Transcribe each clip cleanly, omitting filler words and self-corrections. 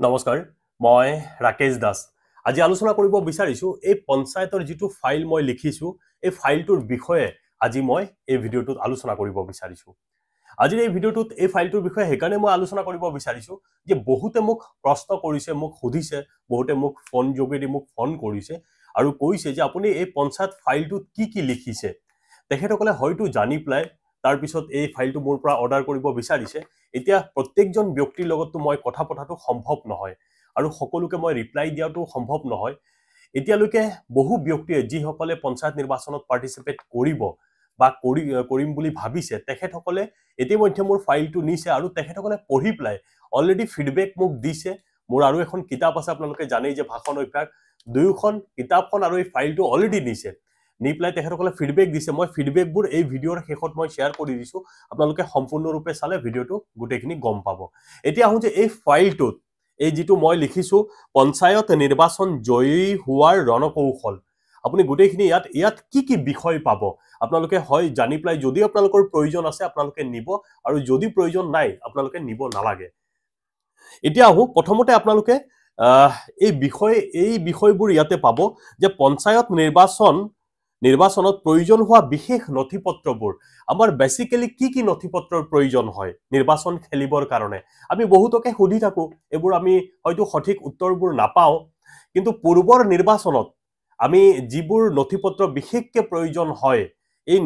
নমস্কাৰ মই ৰাকেশ দাস আজি আলোচনা কৰিব বিচাৰিছো এই পঞ্চায়তৰ যেটো ফাইল মই লিখিছো এই ফাইলটোৰ বিষয়ে আজি মই এই ভিডিওটোত আলোচনা কৰিব বিচাৰিছো আজিৰ এই ভিডিওটোত এই ফাইলটোৰ বিষয়ে হেকানে মই আলোচনা কৰিব বিচাৰিছো যে বহুতে মোক প্ৰশ্ন কৰিছে মোক সুধিছে বহুতে মোক ফোন যোগেদি মোক ফোন কৰিছে আৰু কৈছে যে আপুনি এই পঞ্চায়ত ফাইলটোত কি লিখিছে তেখেতসকলে হয়তো জানি প্লাই তাৰ পিছত এই ফাইলটো মোৰ পৰা অৰ্ডাৰ কৰিব বিচাৰিছে এতিয়া প্ৰত্যেকজন ব্যক্তিৰ লগতটো মই কথা পতাটো সম্ভৱ নহয় আৰু সকলোকে মই ৰিপ্লাই দিয়াটো সম্ভৱ নহয় এতিয়ালৈকে বহু ব্যক্তিয়ে যি সকলে পঞ্চায়ত নিৰ্বাচনত পাৰ্টিসিপেট কৰিব বা কৰিম বুলি ভাবিছে তেখেতসকলে ইতিমধ্যে মোৰ ফাইলটো নিছে আৰু তেখেতসকলে পঢ়ি প্লাই অলৰেডি ফিডবেক মোক দিছে মোৰ আৰু এখন কিতাপ আছে আপোনালোকে জানেই যে ভাষণ অভ্যাস দুয়োখন কিতাপখন আৰু এই ফাইলটো অলৰেডি নিছে নি প্লাই তেখেতসকলে ফিডবেক দিছে মই ফিডবেকবোৰ এই ভিডিওৰ শেষত মই শেয়াৰ কৰি দিছো আপোনালোকে সম্পূৰ্ণৰূপে চালে ভিডিওটো গুটেখিনি গম পাব এতিয়া আহো যে এই ফাইলটোত এই যেটো মই লিখিছো পঞ্চায়ত নিৰ্বাচন জয়ী হোৱাৰ ৰণকৌশল আপুনি গুটেখিনি ইয়াত কি বিষয় পাব আপোনালোকে হয় জানি প্লাই যদি আপোনালোকৰ প্ৰয়োজন আছে আপোনালোকে নিব আৰু যদি প্ৰয়োজন নাই আপোনালোকে নিব নালাগে এতিয়া আহো প্ৰথমতে আপোনালোকে এই বিষয়বোৰ ইয়াতে পাব যে পঞ্চায়ত নিৰ্বাচনত প্ৰয়োজন হোৱা বিশেষ নথিপত্ৰবোৰ আমাৰ বেসিক্যালি কি নথিপত্ৰৰ প্ৰয়োজন হয় নিৰ্বাচন খেলিবৰ কাৰণে আমি বহুতকে সুধি থাকো এবোৰ আমি হয়তো সঠিক উত্তৰবোৰ নাপাও কিন্তু পূৰ্বৰ নিৰ্বাচনত আমি যিবোৰ নথিপত্ৰ বিশেষকে প্ৰয়োজন হয় এই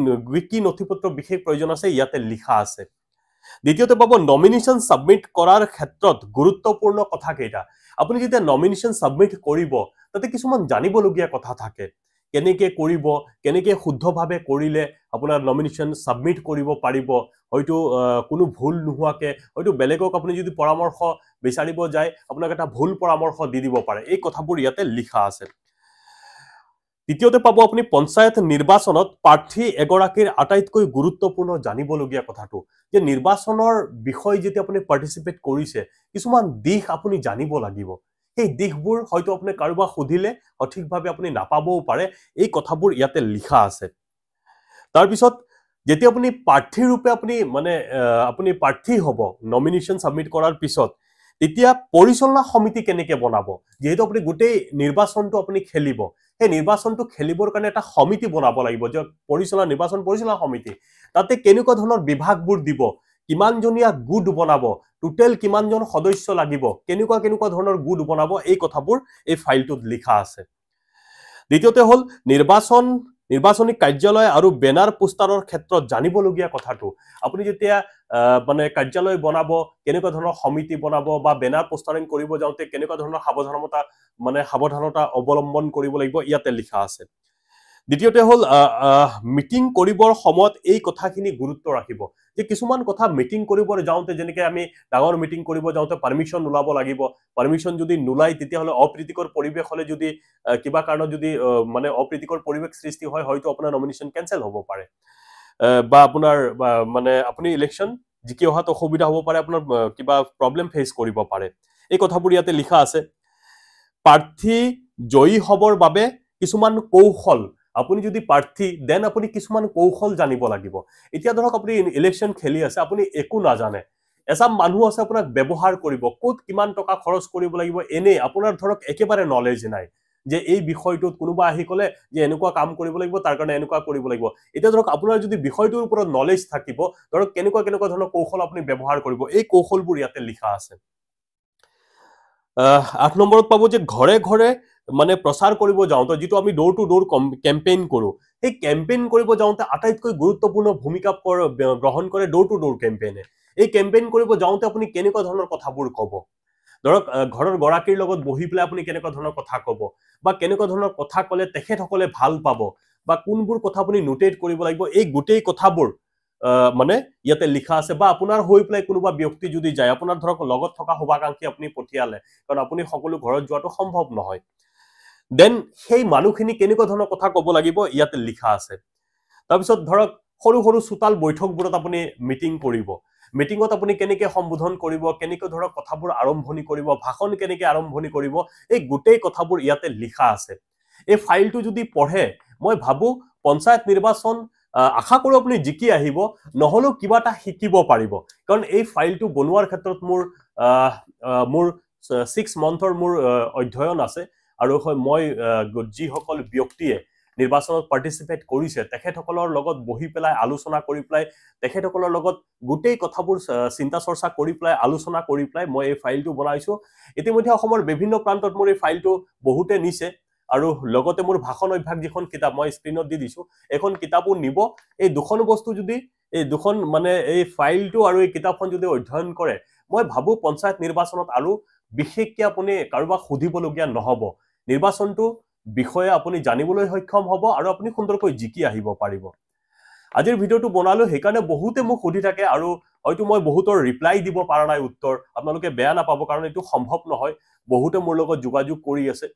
কি নথিপত্ৰ বিশেষ প্ৰয়োজন আছে ইয়াতে লিখা আছে দ্বিতীয়তে পাব নমিনেশন সাবমিট কৰাৰ ক্ষেত্ৰত গুৰুত্বপূৰ্ণ কথা কেইটা আপুনি যেতিয়া নমিনেশন সাবমিট কৰিব তাতে কিছুমান জানিবলগীয়া কথা থাকে কেনেকে কৰিব কেনেকে শুদ্ধভাৱে কৰিলে আপোনাৰ নমিনেশন সাবমিট কৰিব পাৰিব হয়তো কোনো ভুল নোহোৱাকে হয়তো বেলেগক আপুনি যদি পৰামৰ্শ বিচাৰিব যায় আপোনাক এটা ভুল পৰামৰ্শ দি দিব পাৰে এই কথাবোৰ ইয়াতে লিখা আছে দ্বিতীয়তে পাব আপুনি পঞ্চায়ত নিৰ্বাচনত প্ৰাৰ্থী এগৰাকীৰ আটাইতকৈ গুৰুত্বপূৰ্ণ জানিবলগীয়া কথাটো যে নিৰ্বাচনৰ বিষয় যেতিয়া আপুনি পাৰ্টিসিপেট কৰিছে কিছুমান দিশ আপুনি জানিব লাগিব এই দিশবোৰ হয়তো আপুনি কাৰোবাক সুধিলে সঠিকভাৱে আপুনি নাপাবও পাৰে এই কথাবোৰ ইয়াতে লিখা আছে তাৰ পিছত যেতিয়া আপুনি প্ৰাৰ্থী ৰূপে আপুনি প্ৰাৰ্থী হ'ব নমিনেশন সাবমিট কৰাৰ পিছত তেতিয়া পৰিচালনা সমিতি কেনেকে বনাব যেহেতু আপুনি গোটেই নিৰ্বাচনটো আপুনি খেলিব এই নিৰ্বাচনটো খেলিবৰ কাৰণে এটা সমিতি বনাব লাগিব যে নিৰ্বাচন পৰিচালনা সমিতি তাতে কেনেকুৱা ধৰণৰ বিভাগবোৰ দিব কিমান জনীয়া গুড বনাব টোটাল কিমান জন সদস্য লাগিব কেনেকুৱা ধৰণৰ গুড বনাব এই কথাবোৰ এই ফাইলটোত লিখা আছে দ্বিতীয়তে হল নিৰ্বাচনী কাৰ্যালয় আৰু বেনাৰ পোষ্টাৰৰ ক্ষেত্ৰত জানিবলগীয়া কথাটো আপুনি যেতিয়া কাৰ্যালয় বনাব কেনেকুৱা ধৰণৰ সমিতি বনাব বা বেনাৰ পোষ্টাৰিং কৰিব যাওঁতে কেনেকুৱা ধৰণৰ সাৱধানতা অৱলম্বন কৰিব লাগিব ইয়াতে লিখা আছে দ্বিতীয়তে হল মিটিং কৰিবৰ সময়ত এই কথাখিনি গুৰুত্ব ৰাখিব যে কিছুমান কথা মিটিং কৰিবৰ যাওঁতে যেনেকে আমি ডাঙৰ মিটিং কৰিব যাওঁতে পাৰমিশন উলাব লাগিব পাৰমিশন যদি নুলাই তেতিয়া হলে অপ্ৰীতিকৰ পৰিবেশ হলে যদি কিবা কাৰণত যদি অপ্ৰীতিকৰ পৰিবেশ সৃষ্টি হয় হয়তো আপোনাৰ নমিনেশন কেনসেল হ'ব পাৰে বা আপোনাৰ আপুনি ইলেকশন জিকি অহাত অসুবিধা হ'ব পাৰে আপোনাৰ কিবা প্ৰবলেম ফেস কৰিব পাৰে এই কথাবোৰ ইয়াতে লিখা আছে প্ৰাৰ্থী জয়ী হ'বৰ বাবে কিছুমান কৌশল আপুনি যদি প্ৰাৰ্থী দেন আপুনি কিছুমান কৌশল জানিব লাগিব এতিয়া ধৰক আপুনি ইলেকশন খেলি আছে আপুনি একো নাজানে এসব মানুহ আছে আপোনাক ব্যৱহাৰ কৰিব কত কিমান টকা খৰচ কৰিব লাগিব এনে আপোনাৰ ধৰক একেবাৰে নলেজ নাই যে এই বিষয়টোত কোনোবা আহি কলে যে এনেকুৱা কাম কৰিব লাগিব তাৰ কাৰণে এনেকুৱা কৰিব লাগিব এটা ধৰক আপোনাৰ যদি বিষয়টোৰ ওপৰত নলেজ থাকিব ধৰক কেনেকুৱা ধৰণৰ কৌশল আপুনি ব্যৱহাৰ কৰিব এই কৌশলবোৰ ইয়াতে লিখা আছে 8 নম্বৰত পাব যে ঘৰে ঘৰে প্ৰচাৰ কৰিব যাওঁতে যেটো আমি ডোৰ টু ডোৰ কেম্পেইন কৰো এই কেম্পেইন কৰিব যাওঁতে আটাইতকৈ গুৰুত্বপূৰ্ণ ভূমিকা গ্ৰহণ কৰে ডোৰ টু ডোৰ কেম্পেইনে এই কেম্পেইন কৰিব যাওঁতে আপুনি কেনেকুৱা ধৰণৰ কথাবোৰ ক'ব ধৰক ঘৰৰ গৰাকীৰ লগত বহি প্লাই আপুনি কেনেকুৱা ধৰণৰ কথা ক'ব বা কেনেকুৱা ধৰণৰ কথা ক'লে তেখেতসকলে ভাল পাব বা কোনবোৰ কথা আপুনি নোটেট কৰিব লাগিব এই গোটেই কথাবোৰ ইয়াতে লিখা আছে বা আপোনাৰ হৈ প্লাই কোনোবা ব্যক্তি যদি যায় আপোনাৰ ধৰক লগত থকা শুভাকাংক্ষী আপুনি পঠিয়ালে কাৰণ আপুনি সকলো ঘৰত যোৱাটো সম্ভৱ নহয় দেন সেই মানুহখিনি কেনেকুৱা ধৰণৰ কথা ক'ব লাগিব ইয়াতে লিখা আছে তাৰ পিছত ধৰক সৰু সুতাল বৈঠকবোৰত আপুনি মিটিং কৰিব মিটিংত আপুনি কেনেকৈ সম্বোধন কৰিব কেনেকৈ ধৰক কথাবোৰ আৰম্ভণি কৰিব ভাষণ কেনেকৈ আৰম্ভণি কৰিব এই গোটেই কথাবোৰ ইয়াতে লিখা আছে এই ফাইলটো যদি পঢ়ে মই ভাবো পঞ্চায়ত নিৰ্বাচন আশা কৰো আপুনি জিকি আহিব নহলেও কিবা এটা শিকিব পাৰিব কাৰণ এই ফাইলটো বনোৱাৰ ক্ষেত্ৰত মোৰ 6 মান্থৰ মোৰ অধ্যয়ন আছে আৰু মই যিসকল ব্যক্তিয়ে নিৰ্বাচনত পাৰ্টিচিপেট কৰিছে তেখেতসকলৰ লগত বহি পেলাই আলোচনা কৰি পেলাই তেখেতসকলৰ লগত গোটেই কথাবোৰ চিন্তা চৰ্চা কৰি পেলাই আলোচনা কৰি পেলাই মই এই ফাইলটো বনাইছো ইতিমধ্যে অসমৰ বিভিন্ন প্ৰান্তত মোৰ এই ফাইলটো বহুতে নিছে আৰু লগতে মোৰ ভাষণ অভ্যাস যিখন কিতাপ মই স্ক্ৰিনত দি দিছো এখন কিতাপো নিব এই দুখন বস্তু যদি এই দুখন মানে এই ফাইলটো আৰু এই কিতাপখন যদি অধ্যয়ন কৰে মই ভাবো পঞ্চায়ত নিৰ্বাচনত আৰু বিশেষকৈ আপুনি কাৰোবাক সুধিবলগীয়া নহব নিৰ্বাচনটো বিষয়ে আপুনি জানিবলৈ সক্ষম হ'ব আৰু আপুনি সুন্দৰকৈ জিকি আহিব পাৰিব আজিৰ ভিডিঅ'টো বনালো সেইকাৰণে বহুতে মোক সুধি থাকে আৰু হয়তো মই বহুতৰ ৰিপ্লাই দিব পৰা নাই উত্তৰ আপোনালোকে বেয়া নাপাব কাৰণ এইটো সম্ভৱ নহয় বহুতে মোৰ লগত যোগাযোগ কৰি আছে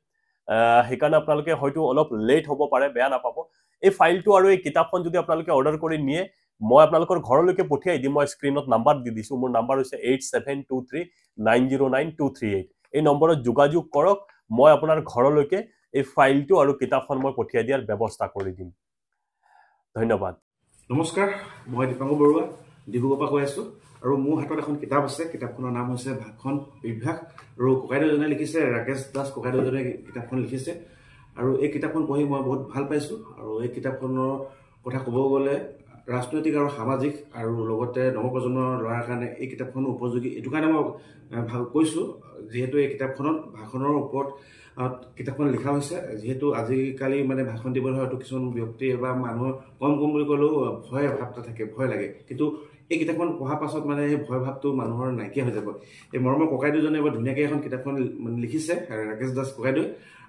সেইকাৰণে আপোনালোকে হয়তো অলপ লেট হ'ব পাৰে বেয়া নাপাব এই ফাইলটো আৰু এই কিতাপখন যদি আপোনালোকে অৰ্ডাৰ কৰি নিয়ে মই আপোনালোকৰ ঘৰলৈকে পঠিয়াই দিম মই স্ক্ৰিনত নাম্বাৰ দি দিছো মোৰ নাম্বাৰ হৈছে 8723909238 এই নম্বৰত যোগাযোগ কৰক মই আপোনাৰ ঘৰলৈকে এই ফাইলটো আৰু কিতাপখন মই পঠিয়াই দিয়াৰ ব্যৱস্থা কৰি দিম ধন্যবাদ নমস্কাৰ মই দীপাংকৰ বৰুৱা ডিব্ৰুগড়ৰ পৰা কৈ আছো আৰু মোৰ হাতত এখন কিতাপ আছে কিতাপখনৰ নাম হৈছে ভাষণ অভ্যাস আৰু ককাইদেউজনে লিখিছে ৰাকেশ দাস ককাইদেউজনে কিতাপখন লিখিছে আৰু এই কিতাপখন পঢ়ি মই বহুত ভাল পাইছো আৰু এই কিতাপখনৰ কথা ক'ব গ'লে ৰাজনৈতিক আৰু সামাজিক আৰু লগতে নৱপ্ৰজন্মৰ ল'ৰাৰ কাৰণে এই কিতাপখন উপযোগী এইটো কাৰণে মই ভাল কৈছো যেহেতু এই কিতাপখনত ভাষণৰ ওপৰত কিতাপখন লিখা হৈছে যেহেতু আজিকালি মানে ভাষণ দিবলৈ হয়তো কিছুমান ব্যক্তি বা মানুহৰ কম বুলি ক'লেও ভয় ভাৱটা থাকে ভয় লাগে কিন্তু এই কিতাপখন পঢ়াৰ পাছত মানে সেই ভয় ভাৱটো মানুহৰ নাইকিয়া হৈ যাব এই মৰমৰ ককাইদেউজনে বৰ ধুনীয়াকৈ এখন কিতাপখন লিখিছে ৰাকেশ দাস ককাইদেউ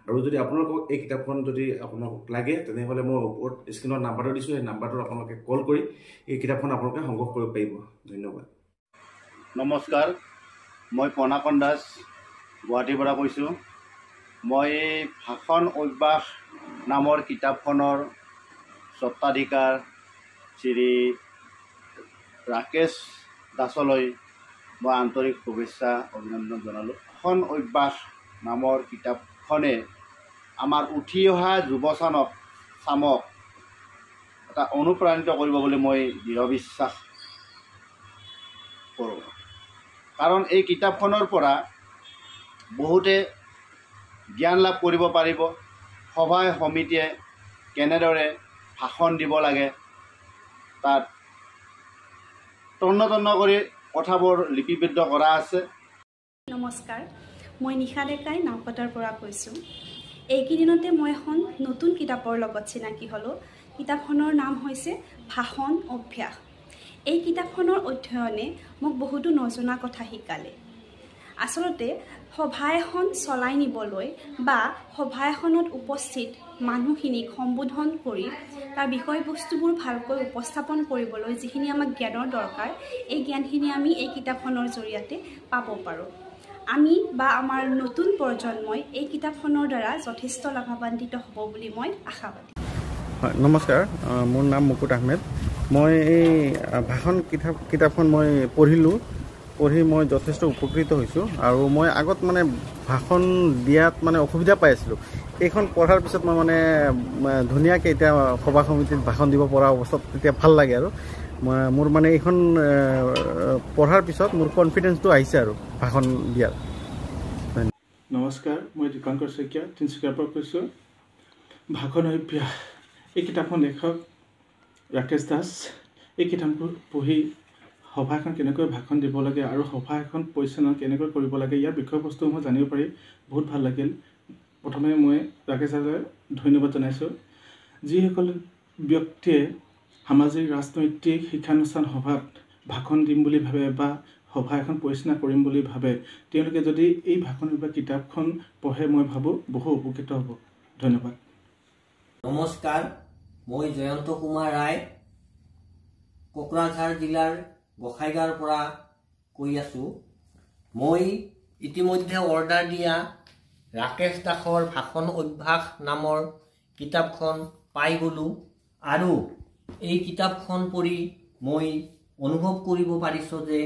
আৰু যদি আপোনালোকক এই কিতাপখন যদি আপোনালোকক লাগে তেনেহ'লে মই ওপৰত স্ক্ৰীনত নাম্বাৰটো দিছোঁ সেই নাম্বাৰটোত আপোনালোকে কল কৰি এই কিতাপখন আপোনালোকে সংগ্ৰহ কৰিব পাৰিব ধন্যবাদ নমস্কাৰ মই পনাকন দাস গুৱাহাটীৰ পৰা কৈছোঁ মই ভাষণ অভ্যাস নামৰ কিতাপখনৰ স্বত্বাধিকাৰ শ্ৰী ৰাকেশ দাসলৈ মই আন্তৰিক শুভেচ্ছা অভিনন্দন জনালোঁ ভাষণ অভ্যাস নামৰ কিতাপখনে আমাৰ উঠি অহা চামক এটা অনুপ্ৰাণিত কৰিব বুলি মই দৃঢ় বিশ্বাস কৰোঁ কাৰণ এই কিতাপখনৰ পৰা বহুতে জ্ঞান লাভ কৰিব পাৰিব সভাই সমিতিয়ে কেনেদৰে ভাষণ দিব লাগে তাত তন্ন কৰি কথাবোৰ লিপিবদ্ধ কৰা আছে নমস্কাৰ মই নিশা ডেকাই নাওকটাৰ পৰা কৈছোঁ এইকেইদিনতে মই এখন নতুন কিতাপৰ লগত চিনাকি হ'লোঁ কিতাপখনৰ নাম হৈছে ভাষণ অভ্যাস এই কিতাপখনৰ অধ্যয়নে মোক বহুতো নজনা কথা শিকালে আচলতে সভা এখন চলাই নিবলৈ বা সভা এখনত উপস্থিত মানুহখিনিক সম্বোধন কৰি তাৰ বিষয়বস্তুবোৰ ভালকৈ উপস্থাপন কৰিবলৈ যিখিনি আমাক জ্ঞানৰ দৰকাৰ এই জ্ঞানখিনি আমি এই কিতাপখনৰ জৰিয়তে পাব পাৰোঁ আমি বা আমাৰ নতুন প্ৰজন্মই এই কিতাপখনৰ দ্বাৰা যথেষ্ট লাভান্বিত হ'ব বুলি মই আশাবাদী নমস্কাৰ মোৰ নাম মুকুট আহমেদ মই এই ভাষণ কিতাপখন মই পঢ়ি মই যথেষ্ট উপকৃত হৈছোঁ আৰু মই আগত মানে ভাষণ দিয়াত মানে অসুবিধা পাই আছিলোঁ এইখন পঢ়াৰ পিছত মই মানে ধুনীয়াকৈ এতিয়া সভা সমিতিত ভাষণ দিব পৰা অৱস্থাত তেতিয়া ভাল লাগে আৰু মোৰ মানে এইখন পঢ়াৰ পিছত মোৰ কনফিডেন্সটো আহিছে আৰু ভাষণ দিয়াৰ নমস্কাৰ মই দীপাংকৰ শইকীয়া তিনিচুকীয়াৰ পৰা কৈছোঁ ভাষণ অভ্যাস এই কিতাপখন লেখক ৰাকেশ দাস এই কিতাপবোৰ পঢ়ি সভা এখন কেনেকৈ ভাষণ দিব লাগে আৰু সভা এখন পৰিচালনা কেনেকৈ কৰিব লাগে ইয়াৰ বিষয়বস্তুসমূহ জানিব পাৰি বহুত ভাল লাগিল প্ৰথমে মই ৰাকেশ দাসলৈ ধন্যবাদ জনাইছোঁ যিসকল ব্যক্তিয়ে সামাজিক ৰাজনৈতিক শিক্ষানুষ্ঠান সভাত ভাষণ দিম বুলি ভাবে বা সভা এখন পৰিচালনা কৰিম বুলি ভাবে তেওঁলোকে যদি এই ভাষণ বা কিতাপখন পঢ়ে মই ভাবোঁ বহু উপকৃত হ'ব ধন্যবাদ নমস্কাৰ মই জয়ন্ত কুমাৰ ৰায় কোকৰাঝাৰ জিলাৰ গোসাইগাঁৱৰ পৰা কৈ আছোঁ মই ইতিমধ্যে অৰ্ডাৰ দিয়া ৰাকেশ দাসৰ ভাষণ অভ্যাস নামৰ কিতাপখন পাই গ'লোঁ আৰু এই কিতাপখন পঢ়ি মই অনুভৱ কৰিব পাৰিছোঁ যে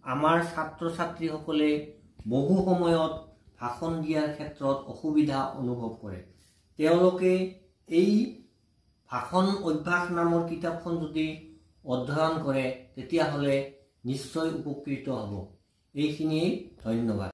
আমাৰ ছাত্ৰ ছাত্ৰীসকলে বহু সময়ত ভাষণ দিয়াৰ ক্ষেত্ৰত অসুবিধা অনুভৱ কৰে তেওঁলোকে এই ভাষণ অভ্যাস নামৰ কিতাপখন যদি অধ্যয়ন কৰে তেতিয়াহ'লে নিশ্চয় উপকৃত হ'ব এইখিনিয়ে ধন্যবাদ